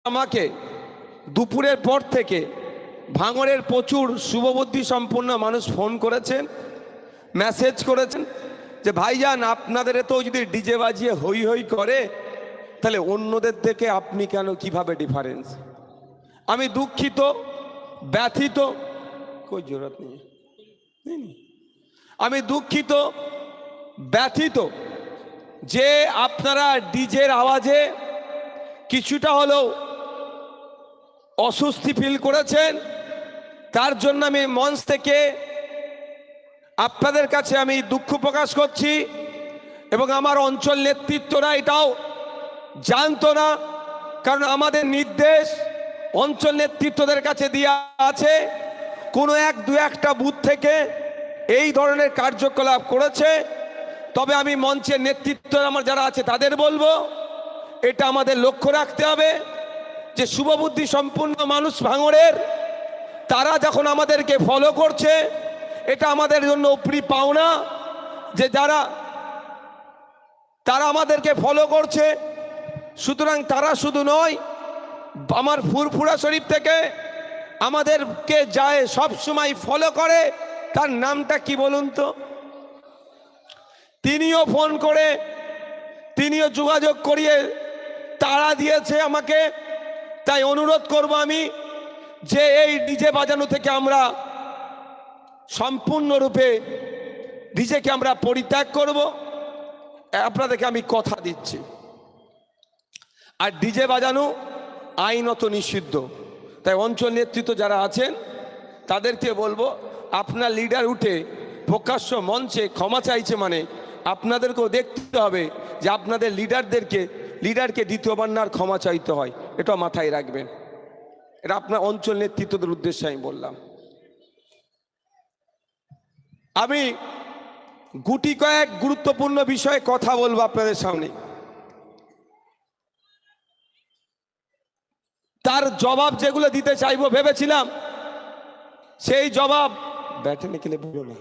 আমাকে দুপুরের পর থেকে ভাঙড়ের প্রচুর শুভবুদ্ধি সম্পন্ন মানুষ ফোন করেছেন, মেসেজ করেছেন যে ভাইজান আপনাদের তো যদি ডিজে বাজিয়ে হই হই করে তাহলে অন্যদের থেকে আপনি কেন, কিভাবে ডিফারেন্স? আমি দুঃখিত, ব্যথিত, কই জরুরত নেই, আমি দুঃখিত, ব্যথিত যে আপনারা ডিজের আওয়াজে কিছুটা হলেও অস্বস্তি ফিল করেছেন। তার জন্য আমি মঞ্চ থেকে আপনাদের কাছে আমি দুঃখ প্রকাশ করছি এবং আমার অঞ্চল নেতৃত্বরা এটাও জানতো না, কারণ আমাদের নির্দেশ অঞ্চল নেতৃত্বদের কাছে দেওয়া আছে। কোনো একটা বুথ থেকে এই ধরনের কার্যকলাপ করেছে, তবে আমি মঞ্চের নেতৃত্ব আমার যারা আছে তাদের বলবো এটা আমাদের লক্ষ্য রাখতে হবে যে শুভবুদ্ধি সম্পন্ন মানুষ ভাঙড়ের তারা যখন আমাদেরকে ফলো করছে, এটা আমাদের জন্য উপরি পাওনা যে তারা আমাদেরকে ফলো করছে। সুতরাং তারা শুধু নয়, আমার ফুরফুরা শরীফ থেকে আমাদেরকে যায় সব সময় ফলো করে, তার নামটা কি বলুন তো? তিনিও ফোন করে, তিনিও যোগাযোগ করিয়ে তাড়া দিয়েছে আমাকে। তাই অনুরোধ করব আমি যে এই ডিজে বাজানো থেকে আমরা সম্পূর্ণরূপে ডিজেকে আমরা পরিত্যাগ করব, আপনাদেরকে আমি কথা দিচ্ছি। আর ডিজে বাজানো আইনত নিষিদ্ধ। তাই অঞ্চল নেতৃত্ব যারা আছেন তাদেরকে বলবো, আপনার লিডার উঠে প্রকাশ্য মঞ্চে ক্ষমা চাইছে মানে আপনাদেরকেও দেখতে হবে যে আপনাদের লিডারকে দ্বিতীয়বার না ক্ষমা চাইতে হয়, এটা মাথায় রাখবেন। এটা আপনার অঞ্চল নেতৃত্বদের উদ্দেশ্যে আমি বললাম। আমি গুটি কয়েক গুরুত্বপূর্ণ বিষয়ে কথা বলবো আপনাদের সামনে, তার জবাব যেগুলো দিতে চাইবো ভেবেছিলাম সেই জবাব ব্যাটে নিকলে বলো না।